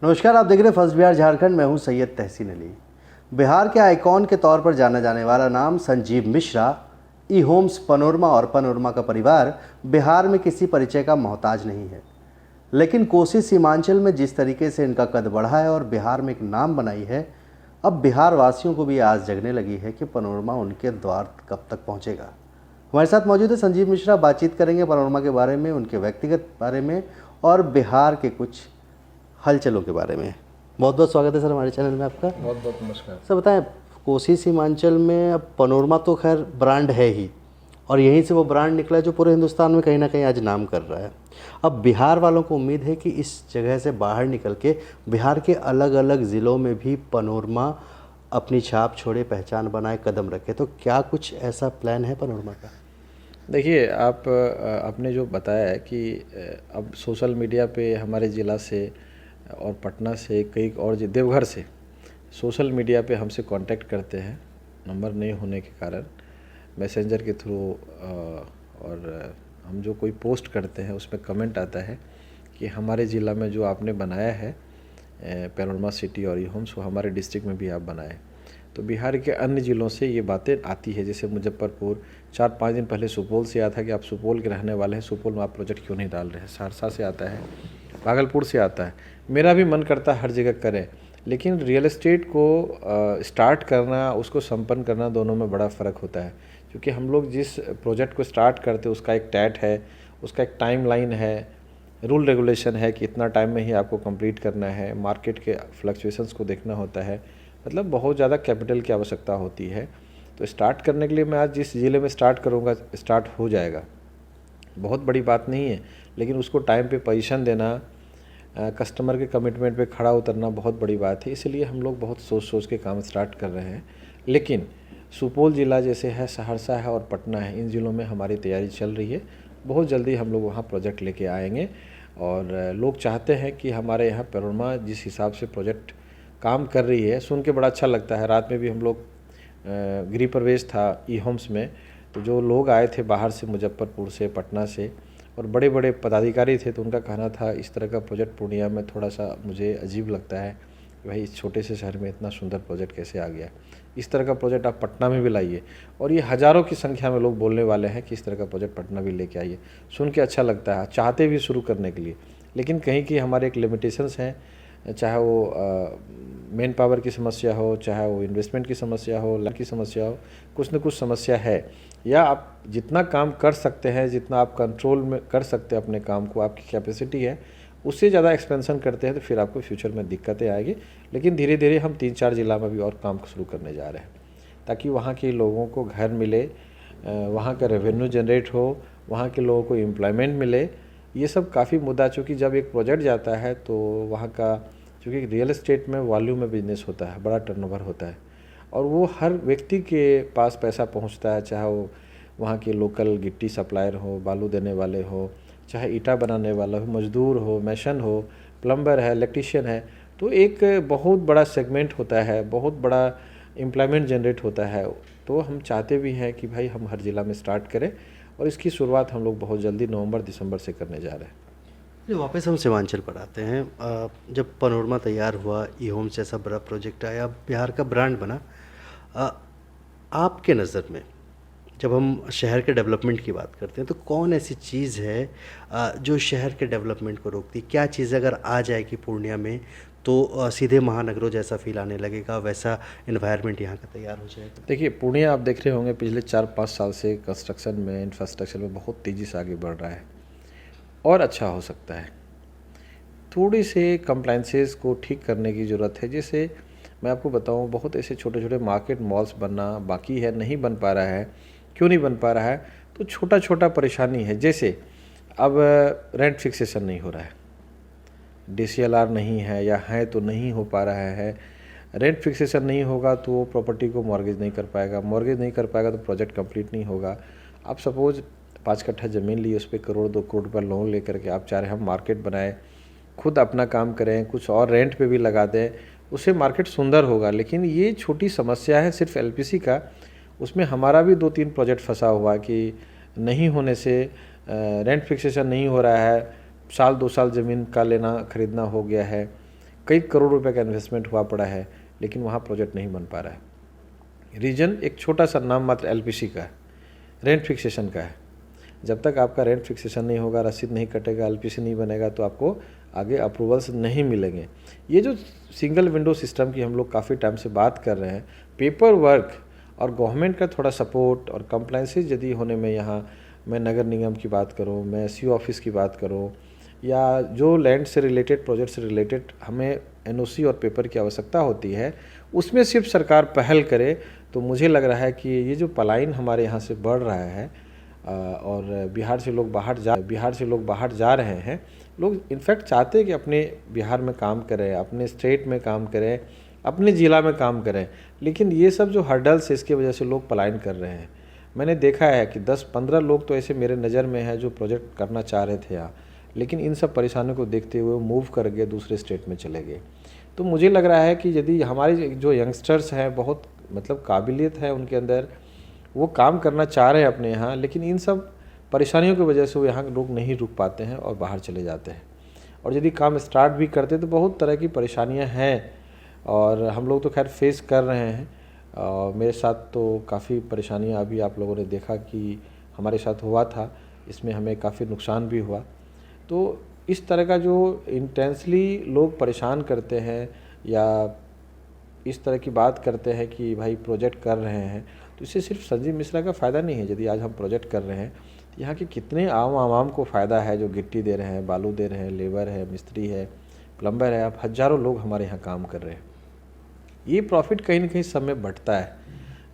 नमस्कार, आप देख रहे हैं फर्स्ट बिहार झारखंड। मैं हूं सैयद तहसीन अली। बिहार के आइकॉन के तौर पर जाना जाने वाला नाम संजीव मिश्रा, ई होम्स पनोरमा और पनोरमा का परिवार बिहार में किसी परिचय का मोहताज नहीं है। लेकिन कोसी सीमांचल में जिस तरीके से इनका कद बढ़ा है और बिहार में एक नाम बनाई है, अब बिहार वासियों को भी आस जगने लगी है कि पनोरमा उनके द्वार कब तक पहुंचेगा। हमारे साथ मौजूद है संजीव मिश्रा। बातचीत करेंगे पनोरमा के बारे में, उनके व्यक्तिगत बारे में और बिहार के कुछ हलचलों के बारे में। बहुत बहुत स्वागत है सर हमारे चैनल में आपका। बहुत बहुत नमस्कार। सर बताएं, कोसी सीमांचल में अब पनोरमा तो खैर ब्रांड है ही, और यहीं से वो ब्रांड निकला है जो पूरे हिंदुस्तान में कहीं ना कहीं आज नाम कर रहा है। अब बिहार वालों को उम्मीद है कि इस जगह से बाहर निकल के बिहार के अलग अलग ज़िलों में भी पनोरमा अपनी छाप छोड़े, पहचान बनाए, कदम रखे। तो क्या कुछ ऐसा प्लान है पनोरमा का? देखिए, आपने जो बताया है कि अब सोशल मीडिया पे हमारे ज़िला से और पटना से कई और देवघर से सोशल मीडिया पे हमसे कांटेक्ट करते हैं, नंबर नहीं होने के कारण मैसेंजर के थ्रू। और हम जो कोई पोस्ट करते हैं उसमें कमेंट आता है कि हमारे ज़िला में जो आपने बनाया है पनोरमा सिटी और ई होम्स, वो हमारे डिस्ट्रिक्ट में भी आप बनाए। तो बिहार के अन्य ज़िलों से ये बातें आती है। जैसे मुजफ्फरपुर 4-5 दिन पहले सुपौल से आया था कि आप सुपौल के रहने वाले हैं, सुपौल में आप प्रोजेक्ट क्यों नहीं डाल रहे हैं। सहरसा से आता है, भागलपुर से आता है। मेरा भी मन करता है हर जगह करें, लेकिन रियल एस्टेट को स्टार्ट करना, उसको संपन्न करना, दोनों में बड़ा फ़र्क होता है। क्योंकि हम लोग जिस प्रोजेक्ट को स्टार्ट करते हैं उसका एक टैट है, उसका एक टाइम लाइन है, रूल रेगुलेशन है कि इतना टाइम में ही आपको कंप्लीट करना है, मार्केट के फ्लक्चुएशंस को देखना होता है, मतलब बहुत ज़्यादा कैपिटल की आवश्यकता होती है। तो स्टार्ट करने के लिए मैं आज जिस ज़िले में स्टार्ट करूँगा, स्टार्ट हो जाएगा, बहुत बड़ी बात नहीं है। लेकिन उसको टाइम पे पोजीशन देना, कस्टमर के कमिटमेंट पे खड़ा उतरना बहुत बड़ी बात है। इसलिए हम लोग बहुत सोच सोच के काम स्टार्ट कर रहे हैं। लेकिन सुपौल ज़िला जैसे है, सहरसा है और पटना है, इन ज़िलों में हमारी तैयारी चल रही है। बहुत जल्दी हम लोग वहाँ प्रोजेक्ट लेके आएंगे। और लोग चाहते हैं कि हमारे यहाँ पनोरमा जिस हिसाब से प्रोजेक्ट काम कर रही है, सुन के बड़ा अच्छा लगता है। रात में भी हम लोग गृह प्रवेश था ई होम्स में, तो जो लोग आए थे बाहर से, मुजफ्फरपुर से, पटना से, और बड़े बड़े पदाधिकारी थे, तो उनका कहना था इस तरह का प्रोजेक्ट पूर्णिया में थोड़ा सा मुझे अजीब लगता है कि भाई इस छोटे से शहर में इतना सुंदर प्रोजेक्ट कैसे आ गया। इस तरह का प्रोजेक्ट आप पटना में भी लाइए। और ये हज़ारों की संख्या में लोग बोलने वाले हैं कि इस तरह का प्रोजेक्ट पटना भी लेके आइए। सुन के अच्छा लगता है, चाहते भी शुरू करने के लिए, लेकिन कहीं की हमारे एक लिमिटेशंस हैं। चाहे वो मेन पावर की समस्या हो, चाहे वो इन्वेस्टमेंट की समस्या हो, लैंड की समस्या हो, कुछ न कुछ समस्या है। या आप जितना काम कर सकते हैं, जितना आप कंट्रोल में कर सकते हैं अपने काम को, आपकी कैपेसिटी है, उससे ज़्यादा एक्सपेंशन करते हैं तो फिर आपको फ्यूचर में दिक्कतें आएगी। लेकिन धीरे धीरे हम 3-4 ज़िला में भी और काम शुरू करने जा रहे हैं, ताकि वहाँ के लोगों को घर मिले, वहाँ का रेवेन्यू जनरेट हो, वहाँ के लोगों को एम्प्लॉयमेंट मिले। ये सब काफ़ी मुद्दा, चूँकि जब एक प्रोजेक्ट जाता है तो वहाँ का, चूँकि रियल एस्टेट में वॉल्यूम में बिजनेस होता है, बड़ा टर्नओवर होता है, और वो हर व्यक्ति के पास पैसा पहुँचता है, चाहे वो वहाँ के लोकल गिट्टी सप्लायर हो, बालू देने वाले हो, चाहे ईटा बनाने वाला हो, मजदूर हो, मैशन हो, प्लम्बर है, इलेक्ट्रीशियन है। तो एक बहुत बड़ा सेगमेंट होता है, बहुत बड़ा एम्प्लॉयमेंट जनरेट होता है। तो हम चाहते भी हैं कि भाई हम हर ज़िला में स्टार्ट करें, और इसकी शुरुआत हम लोग बहुत जल्दी नवंबर-दिसंबर से करने जा रहे हैं। वापस हम सीमांचल पर आते हैं। जब पनोरमा तैयार हुआ, ई होम्स जैसा बड़ा प्रोजेक्ट आया, बिहार का ब्रांड बना, आपके नज़र में जब हम शहर के डेवलपमेंट की बात करते हैं तो कौन ऐसी चीज़ है जो शहर के डेवलपमेंट को रोकती? क्या चीज़ अगर आ जाएगी पूर्णिया में तो सीधे महानगरों जैसा फील आने लगेगा, वैसा इन्वायरमेंट यहाँ का तैयार हो जाएगा? देखिए, पूर्णिया आप देख रहे होंगे पिछले 4-5 साल से कंस्ट्रक्शन में, इंफ्रास्ट्रक्चर में बहुत तेज़ी से आगे बढ़ रहा है, और अच्छा हो सकता है। थोड़ी से कंप्लाइंसेस को ठीक करने की ज़रूरत है। जैसे मैं आपको बताऊं, बहुत ऐसे छोटे छोटे मार्केट मॉल्स बनना बाकी है, नहीं बन पा रहा है। क्यों नहीं बन पा रहा है? तो छोटा छोटा परेशानी है। जैसे अब रेंट फिक्सेशन नहीं हो रहा है, DCLR नहीं है, या है तो नहीं हो पा रहा है। रेंट फिक्सेशन नहीं होगा तो वो प्रॉपर्टी को मॉर्गेज नहीं कर पाएगा, मॉर्गेज नहीं कर पाएगा तो प्रोजेक्ट कंप्लीट नहीं होगा। आप सपोज 5 कट्ठा ज़मीन लिए, उस पर 1-2 करोड़ रुपये लोन लेकर के आप चाह रहे हैं हम मार्केट बनाएं, खुद अपना काम करें, कुछ और रेंट पे भी लगा दें, उससे मार्केट सुंदर होगा। लेकिन ये छोटी समस्या है सिर्फ LPC का। उसमें हमारा भी 2-3 प्रोजेक्ट फंसा हुआ कि नहीं होने से रेंट फिक्सेशन नहीं हो रहा है, साल 2 साल ज़मीन का लेना खरीदना हो गया है, कई करोड़ रुपए का इन्वेस्टमेंट हुआ पड़ा है, लेकिन वहाँ प्रोजेक्ट नहीं बन पा रहा है। रीजन एक छोटा सा नाम मात्र एलपीसी का है, रेंट फिक्सेशन का है। जब तक आपका रेंट फिक्सेशन नहीं होगा, रसीद नहीं कटेगा, एलपीसी नहीं बनेगा, तो आपको आगे अप्रूवल्स नहीं मिलेंगे। ये जो सिंगल विंडो सिस्टम की हम लोग काफ़ी टाइम से बात कर रहे हैं, पेपर वर्क और गवर्नमेंट का थोड़ा सपोर्ट और कंप्लाइंसेस यदि होने में, यहाँ मैं नगर निगम की बात करूँ, मैं सीओ ऑफिस की बात करूँ, या जो लैंड से रिलेटेड, प्रोजेक्ट से रिलेटेड हमें एनओसी और पेपर की आवश्यकता होती है, उसमें सिर्फ सरकार पहल करे, तो मुझे लग रहा है कि ये जो पलायन हमारे यहाँ से बढ़ रहा है और बिहार से लोग बाहर जा रहे हैं, लोग इनफैक्ट चाहते हैं कि अपने बिहार में काम करें, अपने स्टेट में काम करें, अपने ज़िला में काम करें, लेकिन ये सब जो हर्डल्स है इसकी वजह से लोग पलायन कर रहे हैं। मैंने देखा है कि 10-15 लोग तो ऐसे मेरे नज़र में है जो प्रोजेक्ट करना चाह रहे थे यहाँ, लेकिन इन सब परेशानियों को देखते हुए मूव कर गए, दूसरे स्टेट में चले गए। तो मुझे लग रहा है कि यदि हमारे जो यंगस्टर्स हैं, बहुत मतलब काबिलियत है उनके अंदर, वो काम करना चाह रहे हैं अपने यहाँ, लेकिन इन सब परेशानियों की वजह से वो यहाँ के लोग नहीं रुक पाते हैं और बाहर चले जाते हैं। और यदि काम स्टार्ट भी करते तो बहुत तरह की परेशानियाँ हैं और हम लोग तो खैर फेस कर रहे हैं। मेरे साथ तो काफ़ी परेशानियाँ अभी आप लोगों ने देखा कि हमारे साथ हुआ था, इसमें हमें काफ़ी नुकसान भी हुआ। तो इस तरह का जो इंटेंसली लोग परेशान करते हैं या इस तरह की बात करते हैं कि भाई प्रोजेक्ट कर रहे हैं, तो इससे सिर्फ संजीव मिश्रा का फ़ायदा नहीं है। यदि आज हम प्रोजेक्ट कर रहे हैं तो यहाँ के कितने आवाम को फ़ायदा है, जो गिट्टी दे रहे हैं, बालू दे रहे हैं, लेबर है, मिस्त्री है, प्लम्बर है, अब हज़ारों लोग हमारे यहाँ काम कर रहे हैं। ये प्रॉफिट कहीं ना कहीं सब में बंटता है।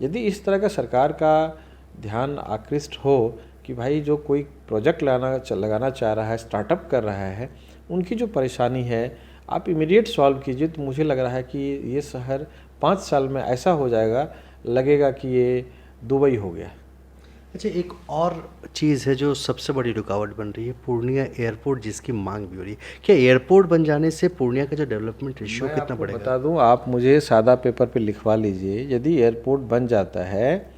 यदि इस तरह का सरकार का ध्यान आकृष्ट हो कि भाई जो कोई प्रोजेक्ट लगाना चाह रहा है, स्टार्टअप कर रहा है, उनकी जो परेशानी है आप इमीडिएट सॉल्व कीजिए, तो मुझे लग रहा है कि ये शहर 5 साल में ऐसा हो जाएगा, लगेगा कि ये दुबई हो गया। अच्छा, एक और चीज़ है जो सबसे बड़ी रुकावट बन रही है, पूर्णिया एयरपोर्ट जिसकी मांग भी हो रही है। क्या एयरपोर्ट बन जाने से पूर्णिया का जो डेवलपमेंट रेशियो कितना बढ़ेगा? बता दूं, आप मुझे सादा पेपर पे लिखवा लीजिए, यदि एयरपोर्ट बन जाता है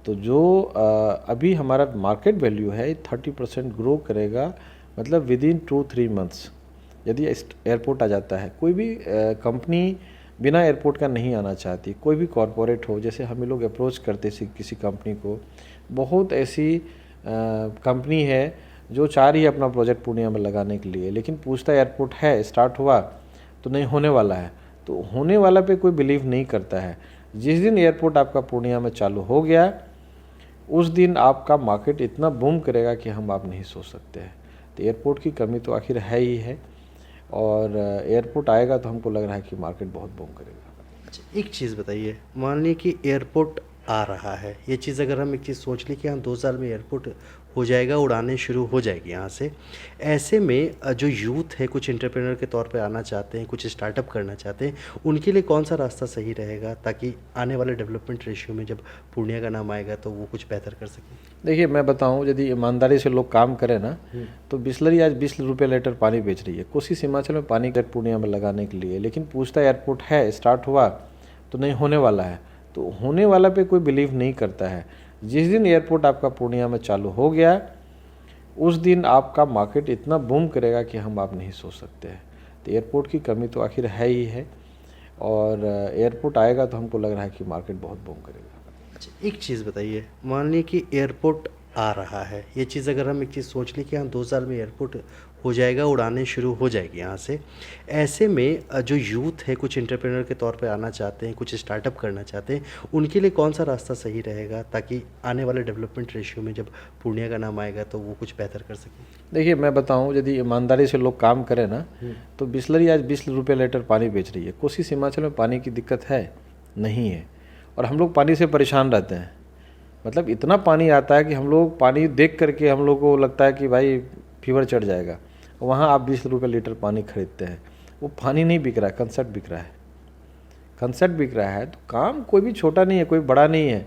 तो जो अभी हमारा मार्केट वैल्यू है 30% ग्रो करेगा, मतलब विद इन 2-3 मंथ्स। यदि एयरपोर्ट आ जाता है, कोई भी कंपनी बिना एयरपोर्ट का नहीं आना चाहती, कोई भी कॉरपोरेट हो, जैसे हम लोग अप्रोच करते किसी कंपनी को, बहुत ऐसी कंपनी है जो चाह रही है अपना प्रोजेक्ट पूर्णिया में लगाने के लिए, लेकिन पूछता एयरपोर्ट है, स्टार्ट हुआ तो नहीं होने वाला है। तो होने वाला पे कोई बिलीव नहीं करता है। जिस दिन एयरपोर्ट आपका पूर्णिया में चालू हो गया, उस दिन आपका मार्केट इतना बूम करेगा कि आप नहीं सोच सकते हैं। तो एयरपोर्ट की कमी तो आखिर है ही है, और एयरपोर्ट आएगा तो हमको लग रहा है कि मार्केट बहुत बूम करेगा। अच्छा, एक चीज़ बताइए, मान लीजिए कि एयरपोर्ट आ रहा है, ये चीज़ अगर हम एक चीज़ सोच लें कि हाँ 2 साल में एयरपोर्ट हो जाएगा, उड़ाने शुरू हो जाएगी यहाँ से, ऐसे में जो यूथ है, कुछ एंटरप्रेन्योर के तौर पे आना चाहते हैं, कुछ स्टार्टअप करना चाहते हैं, उनके लिए कौन सा रास्ता सही रहेगा ताकि आने वाले डेवलपमेंट रेशियो में जब पूर्णिया का नाम आएगा तो वो कुछ बेहतर कर सकें? देखिए, मैं बताऊं, यदि ईमानदारी से लोग काम करें ना, तो बिस्लरी आज 20 रुपये लीटर पानी बेच रही है। कोशिश हिमाचल में पानी का पूर्णिया में लगाने के लिए, लेकिन पूछता एयरपोर्ट है, स्टार्ट हुआ तो नहीं होने वाला है। तो होने वाला पे कोई बिलीव नहीं करता है। जिस दिन एयरपोर्ट आपका पूर्णिया में चालू हो गया, उस दिन आपका मार्केट इतना बूम करेगा कि आप नहीं सोच सकते हैं। तो एयरपोर्ट की कमी तो आखिर है ही है, और एयरपोर्ट आएगा तो हमको लग रहा है कि मार्केट बहुत बूम करेगा। अच्छा, एक चीज़ बताइए, मान लीजिए कि एयरपोर्ट आ रहा है, ये चीज़ अगर हम एक चीज़ सोच लें कि हाँ 2 साल में एयरपोर्ट हो जाएगा, उड़ाने शुरू हो जाएगी यहाँ से, ऐसे में जो यूथ है, कुछ एंटरप्रेन्योर के तौर पे आना चाहते हैं, कुछ स्टार्टअप करना चाहते हैं, उनके लिए कौन सा रास्ता सही रहेगा ताकि आने वाले डेवलपमेंट रेशियो में जब पूर्णिया का नाम आएगा तो वो कुछ बेहतर कर सकें? देखिए, मैं बताऊं, यदि ईमानदारी से लोग काम करें ना, तो बिस्लरी आज 20 रुपये लीटर पानी बेच रही है। कोशिश हिमाचल में पानी की दिक्कत है नहीं है, और हम लोग पानी से परेशान रहते हैं। मतलब इतना पानी आता है कि हम लोग पानी देख करके हम लोग को लगता है कि भाई फीवर चढ़ जाएगा। वहाँ आप 20 रुपये लीटर पानी खरीदते हैं, वो पानी नहीं बिक रहा है, कंसेप्ट बिक रहा है। कंसेप्ट बिक रहा है, तो काम कोई भी छोटा नहीं है, कोई बड़ा नहीं है।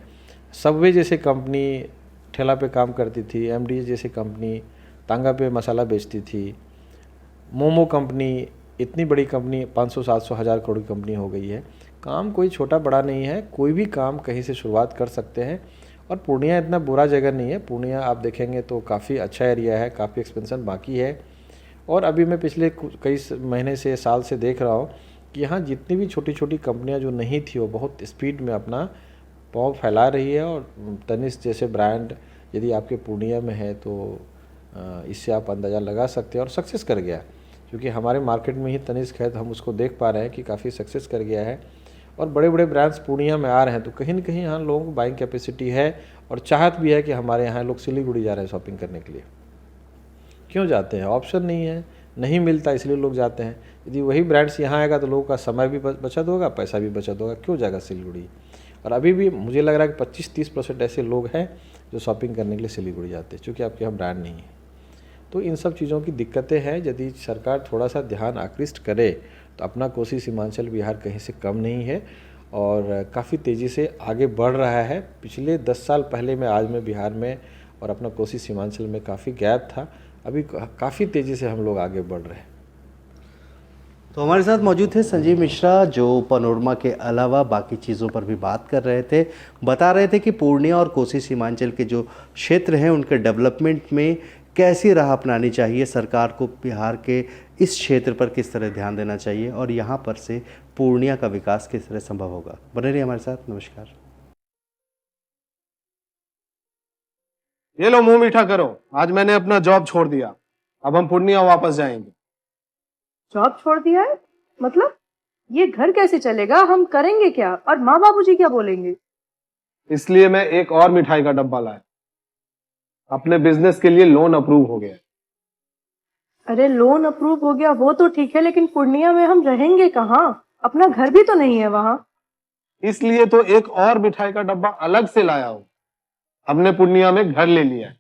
सबवे जैसे कंपनी ठेला पे काम करती थी, एमडी जैसे कंपनी तांगा पे मसाला बेचती थी, मोमो कंपनी, इतनी बड़ी कंपनी 500-700 हज़ार करोड़ की कंपनी हो गई है। काम कोई छोटा बड़ा नहीं है, कोई भी काम कहीं से शुरुआत कर सकते हैं। और पूर्णिया इतना बुरा जगह नहीं है। पूर्णिया आप देखेंगे तो काफ़ी अच्छा एरिया है, काफ़ी एक्सपेंशन बाकी है। और अभी मैं पिछले कई महीने से, साल से देख रहा हूँ कि यहाँ जितनी भी छोटी छोटी कंपनियाँ जो नहीं थी वो बहुत स्पीड में अपना पाँव फैला रही है। और तनिष्क जैसे ब्रांड यदि आपके पूर्णिया में है तो इससे आप अंदाज़ा लगा सकते हैं, और सक्सेस कर गया, क्योंकि हमारे मार्केट में ही तनिष्क है तो हम उसको देख पा रहे हैं कि काफ़ी सक्सेस कर गया है और बड़े बड़े ब्रांड्स पूर्णिया में आ रहे हैं। तो कहीं ना कहीं यहाँ लोगों को बाइंग कैपेसिटी है और चाहत भी है कि हमारे यहाँ लोग सिलीगुड़ी जा रहे हैं शॉपिंग करने के लिए। क्यों जाते हैं? ऑप्शन नहीं है, नहीं मिलता, इसलिए लोग जाते हैं। यदि वही ब्रांड्स यहाँ आएगा तो लोगों का समय भी बचत होगा, पैसा भी बचत होगा, क्यों जाएगा सिलीगुड़ी। और अभी भी मुझे लग रहा है कि 25-30% ऐसे लोग हैं जो शॉपिंग करने के लिए सिलीगुड़ी जाते हैं, क्योंकि आपके यहाँ ब्रांड नहीं है। तो इन सब चीज़ों की दिक्कतें हैं। यदि सरकार थोड़ा सा ध्यान आकृष्ट करे तो अपना कोसी सीमांचल बिहार कहीं से कम नहीं है और काफ़ी तेज़ी से आगे बढ़ रहा है। पिछले 10 साल पहले में आज में बिहार में और अपना कोसी सीमांचल में काफ़ी गैप था, अभी काफ़ी तेज़ी से हम लोग आगे बढ़ रहे हैं। तो हमारे साथ मौजूद थे संजीव मिश्रा, जो पनोरमा के अलावा बाकी चीज़ों पर भी बात कर रहे थे। बता रहे थे कि पूर्णिया और कोसी सीमांचल के जो क्षेत्र हैं उनके डेवलपमेंट में कैसी राह अपनानी चाहिए, सरकार को बिहार के इस क्षेत्र पर किस तरह ध्यान देना चाहिए और यहाँ पर से पूर्णिया का विकास किस तरह संभव होगा। बने रहिए हमारे साथ। नमस्कार। ये लो मुंह मीठा करो, आज मैंने अपना जॉब छोड़ दिया, अब हम पूर्णिया वापस जाएंगे। जॉब छोड़ दिया है? मतलब ये घर कैसे चलेगा? हम करेंगे क्या? और माँ बाबूजी क्या बोलेंगे? इसलिए मैं एक और मिठाई का डब्बा लाया, अपने बिजनेस के लिए लोन अप्रूव हो गया। अरे लोन अप्रूव हो गया वो तो ठीक है, लेकिन पूर्णिया में हम रहेंगे कहाँ? अपना घर भी तो नहीं है वहाँ। इसलिए तो एक और मिठाई का डब्बा अलग से लाया हूं। हमने पूर्णिया में घर ले लिया है,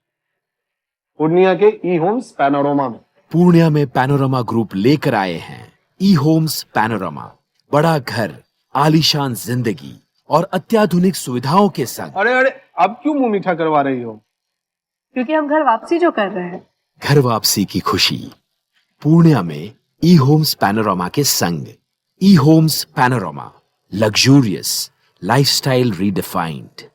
पूर्णिया के ई होम्स पैनोरमा में। पूर्णिया में पैनोरमा ग्रुप लेकर आए हैं ई होम्स पैनोरमा। बड़ा घर, आलीशान जिंदगी और अत्याधुनिक सुविधाओं के संग। अरे अरे, अब क्यों मुंह मीठा करवा रही हो? क्योंकि हम घर वापसी जो कर रहे हैं। घर वापसी की खुशी पूर्णिया में ई होम्स पैनोरमा के संग। ई homes panorama, luxurious lifestyle redefined.